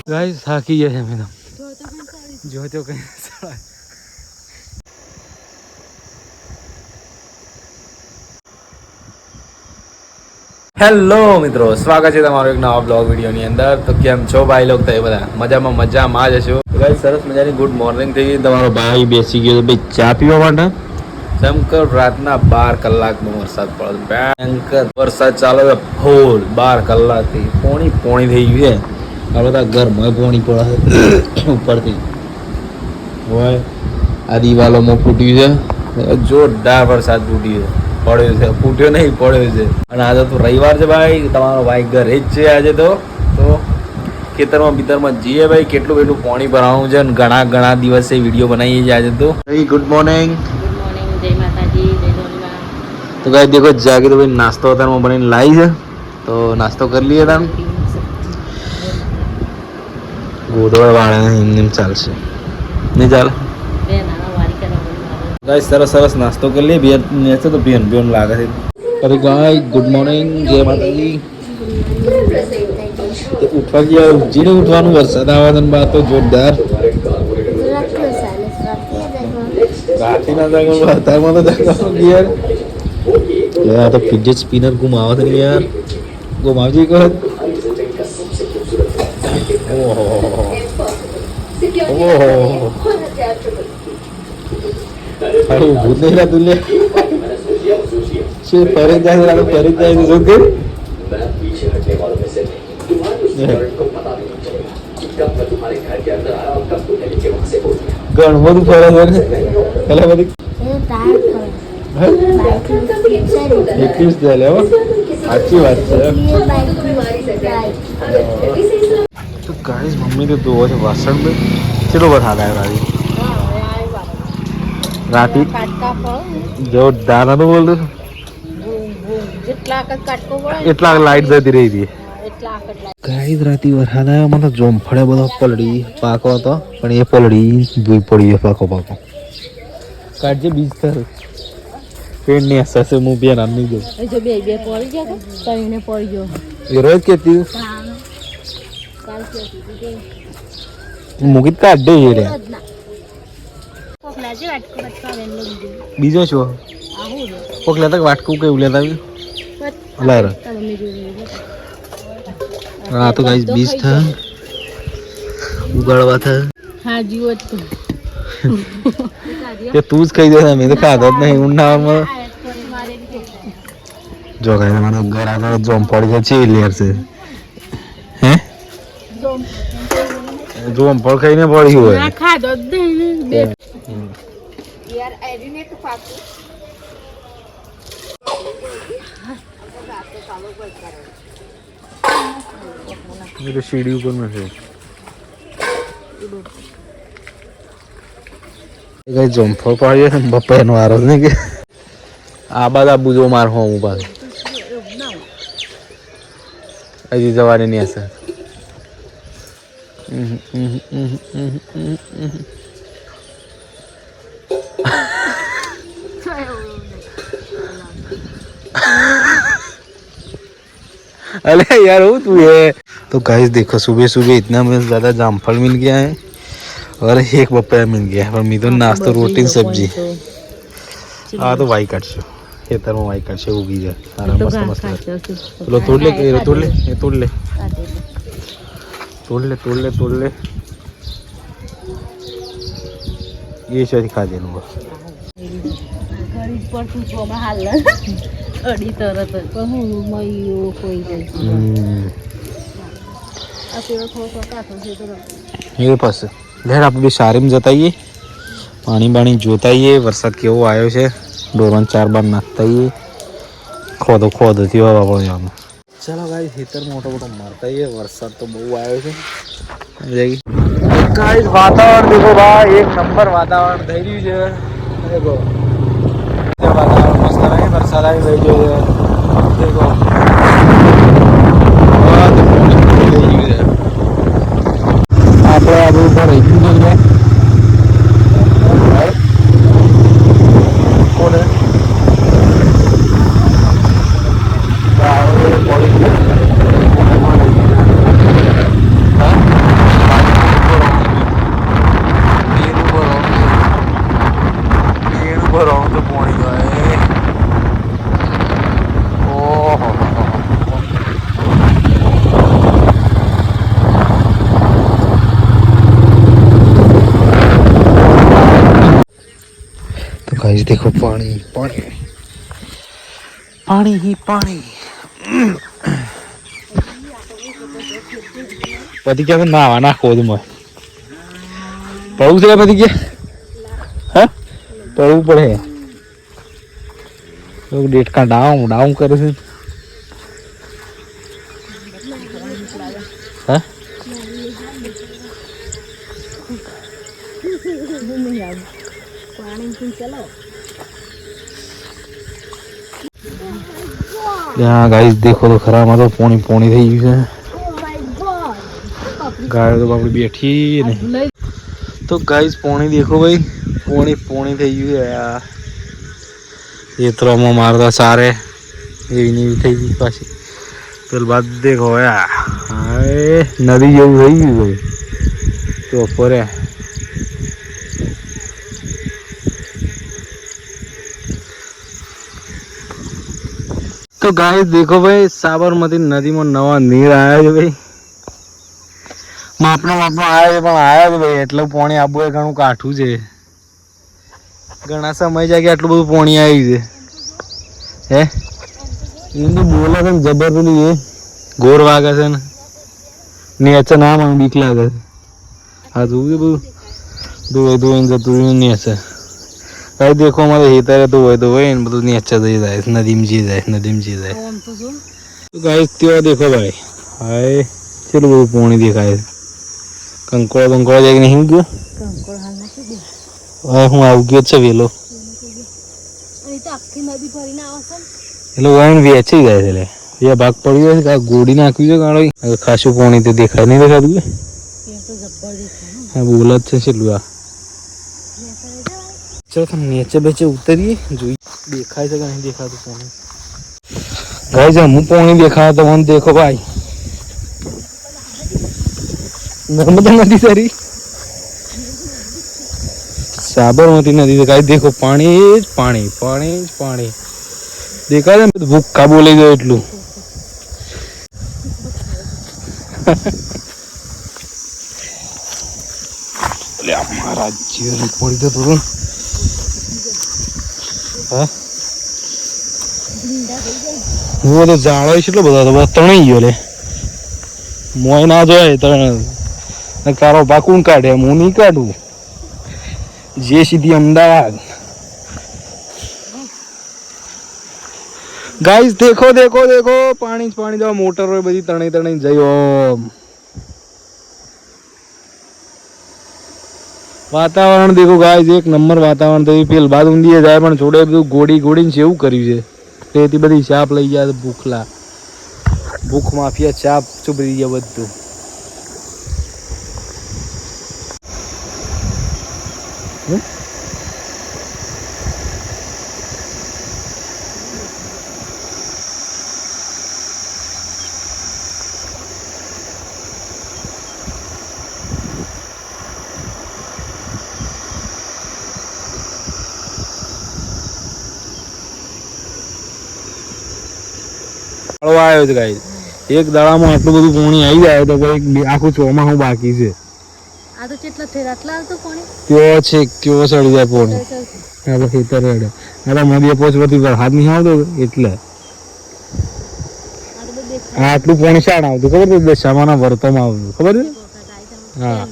Guys થાકી ગયા છે અમે તો જો તો કઈ હેલો મિત્રો, સ્વાગત છે તમારો એક નવા બ્લોગ વિડીયોની અંદર. તો કેમ છો ભાઈ લોગ? તો એ બધા મજામાં જ હશો. ગાઈસ સરસ મજાની ગુડ મોર્નિંગ થઈ ગઈ. તમારો ભાઈ બેસી ગયો ભાઈ ચા પીવા માટે. શંકર રાતના 12 કલાકનો વરસાદ પડે, ભયંકર વરસાદ ચાલે છે ફૂલ 12 કલાકથી. પોણી થઈ ગયું છે. આ બધા ઘરમાં પોણી પડે ઉપરથી હોય. આ દિવાલોમાં ફૂટ્યું છે, જોરદાર વરસાદ ફૂટ્યો ફૂટ્યો નહીં પડ્યો છે. અને આજે તો રવિવાર છે ભાઈ, તમારો ભાઈ ઘરે જ છે આજે. તો ખેતરમાં જઈએ ભાઈ, કેટલું પાણી ભરાવાનું છે. અને ઘણા દિવસે વિડીયો બનાવીએ છીએ આજે. તો ગુડ મોર્નિંગ, જય માતાજી, જય ધોળીમાં. તો ગાય દેખો જાગે તો ભાઈ નાસ્તો અત્યારમાં બનાવીને લાવી છે. તો નાસ્તો કરી લઈએ તમે. ગોદવડ વાળા એમ ચાલશે નહીં ચાલે. ગાય સરસ નાસ્તો કરી લઈએ. બેન છે તો બેન લાગે છે. અરે ગાય ગુડ મોર્નિંગ, જય માતાજી. ઉઠવા ગયા, ઉઠીને ઉઠવાનું. વરસાદ આવવા બાદ તો જોરદાર કાઠી ના જાગવાનું અત્યારમાં તો જાગવાનું યાર. આ તો ફિડજેટ સ્પિનર ઘુમાવો છે યાર. ઘુમાવજી કહો. ઓહો ભૂત નહીં લાતું લે. ફરી જાય શું કે ઘણું બધું ફરે છે. પેલા બધી 21 દે લેવો. સાચી વાત છે. તો ગાઈસ મમ્મી તો ધોવો છે વાસણ ભાઈ. ચલો વરસાદ આવ્યો રાતી જોરદાર નતું બોલતું. એટલા લાઈટ જતી રહી હતી. ગાઈસ રાતી વરસાદ આવ્યો. મને જોમફળે બધો પલડી પાકો હતો, પણ એ પલડી ધોઈ પડી પાકો કાઢજે બીજ થર પેન ને સસે મુ બે નામ નહીં દો. જો બે પડી ગયા તો તઈને પડી ગયો. એ રોજ કેતી કાલ કેતી મુકિત કાઢ દે રે. કોકલા જે વાટકો બચવા વેન લો બીજો છો કોકલા તક વાટકું કેવું લેતા લાર. હા તો ગાઈસ બીજ થા ઉગાડવા થા. હા જીવો તો કે તું જ કહી દે. મેં તો ખાધો જ નહીં ઉનાળામાં. જો ગાઈસ મારો ઘર આગળ જોમફળ છે લેર છે. હે જોમફળ ખાઈને પડી હોય. ના ખાધો જ નહીં બે યાર આઈડીને તો પાકું. ये तो सीढ़ी ऊपर में है. गई जोमफળ પાડ્યો છે બપ્પા નો આરો ને કે આ બાદ બુજો માર હો મોબાઈલ હજી જવાની નહીં હશે. अरे यार वो तू है. तो गाइस देखो सुबह इतना मुझे ज़्यादा जामफल मिल गया है और एक पपाया मिल गया है. पर मैं तो नाश्ता रोटी सब्जी. हाँ तो वाई काट छो खेतर में वाई काट छो उगी जाए सारा मस्त. चलो तोड़ ले ये शायद खा देना. પર તું છોમાં હાલ અડી તરત પણ હું મયું કોઈ જાય આ પેલો થોડો કાઠો છે તો ये पास लहर आप भी सारे में जताइए. पानी बाणी जोताइए. वरसाद केवो आयो छे. डोरन 4 बार नाखताइए. खोदो थी हवा पड़ जानो. चलो गाइस खेतर मोटो मारता ही है. वरसाद तो बहु आयो छे. गाइस वातावरण देखो भाई, एक नंबर वातावरण થઈ રહ્યું છે. देखो वातावरण मस्त है. वरसाद આવી ગયો છે. देखो આપણે આ બધું ભરાઈ ગયું છે. કોને गाइस देखो पानी पानी पानी ही पानी पति क्या नावा ना खोद मैं पढ़ू से पति क्या हाँ पढ़ू पढ़े लोग डेट का डाउन डाउन करे से हाँ यहाँ गाइस देखो तो खरा मतलब पोनी पोनी थी है गाय तो बापड़ी बैठी नहीं तो गाइस पोनी देखो भाई पोनी पोनी थी है यार ये तो मैं मारता सारे ये नहीं थी पासी तो बाद देखो यार हाय नदी जो है भाई तो ऊपर है तो गाइस देखो भाई साबरमती नदी में नवा નીર आया है भाई માપનો આયા છે પણ આયા છે ભાઈ એટલું પાણી આબુ એ ઘણું કાઠું છે ઘણા સમય જાય કે આટલું બધું પાણી આવી છે હે એનું બોલે છે ને જબર પેલું એ ગોર વાગે છે ને નેચે ના મને બીક લાગે છે આ જોવું બધું ધોઈ ધોઈને જતું રહ્યું નેચે કઈ દેખો અમારે હેતારે ધોવાય ને બધું નેચે થઈ જાય નદીમાં જી જાય તો ગાઈસ ત્યાં દેખો ભાઈ હાય કેટલું બધું પાણી દેખાય છે કંકોળો બંકોળો જાય કે નહીં ગયો હવે હું આવું ગયો છે વેલો એટલે વાઈન વેચી જાય છે બે ભાગ પડી જાય છે ગોળી નાખ્યું છે ગાળો ખાસું પાણી તો દેખાય નહીં દેખાતું કે હા બોલ જ છે છેલ્લું આ ચલો તમે નીચે બેચે ઉતરીએ જોઈ દેખાય છે કે નહીં દેખાતું પાણી ગાઈસ હું પાણી દેખાય તો મને દેખો ભાઈ नर्मदा नदी सारी साबरमती नदी से कहीं देखो पानी पानी पानी पानी देखा है भूखा बोले गए एटलू हमारा जीवन पड़ी तो हाँ वो तो जाड़ो એટલો બધો તો તણાઈ ગયો લે મોય ના જોય તણ તારો પાકું કાઢે હું નહીં કાઢું જે સીધી અમદાવાદ ગાઈસ देखो देखो देखो पानी पानी जो मोटर હોય બધી તણાઈ તણાઈ જઈ ઓમ વાતાવરણ देखो गाइस एक नंबर वातावरण તો પેલ બાદ ઊંધી જાય પણ જોડે બધું ગોડી ગોડીને જેવું કર્યું છે તેથી બધી ચાપ લઈ જાય ભૂખલા ભૂખ માફિયા ચાપ ચૂબરી ગયા બધું આવ્યો છે ગાઈસ એક દાડામાં આટલું બધું પાણી આવી જાય તો ભાઈ આખું ચોમાસું બાકી છે આ તો કેટલા થેર આટલા આવતો પાણી કેવો છે કેવો સડી જાય પાણી આ તો ખેતર રેડે આ તો નદી પોચવતી વરસાદ નહીં આવતો એટલે આટલું પાણી શાણ આવતું ખબર છે દશામાના વર્તોમાં આવતું ખબર છે હા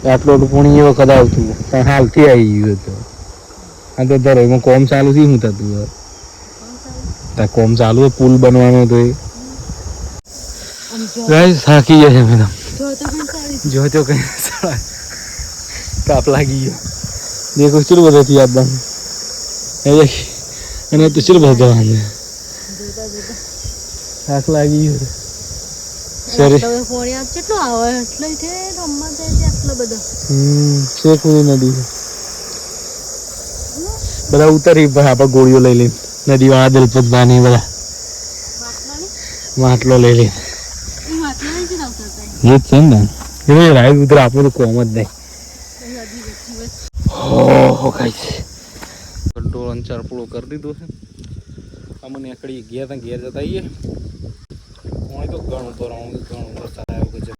આટલું આટલું પાણી એ વખત આવતું પણ હાલથી આવી ગયું હતું આ તો ધરો એમાં કોમ ચાલુ થી શું થતું કોમ ચાલુ है पुल बनवानो तो गाइस થાકી ગયા છે મેડમ જો તો કઈ કાપ લાગી ગયો देखो चल बता थी आप बन ए અને તો ચલ બતા ને થાક લાગી ગયો સરી તો ફોણી આપ કેટલો આવે એટલે છે રમવા જાય છે આટલો બધો શેખુની નદી બધા ઉતરી આપણે ગોળીઓ લઈ લઈ नदी वाला दिलपत बानी वाला માટલો લઈ લે ये છે ને ये राइड उधर आपको तो कोम જ નહીં हो गाइस કંટ્રોલ અંચાર પૂરો કરી દીધો છે અમને એકડી ગયા તા ઘેર જતા આવીએ હું તો ઘણું તો રહું ઘણું વરસાદ આવ્યો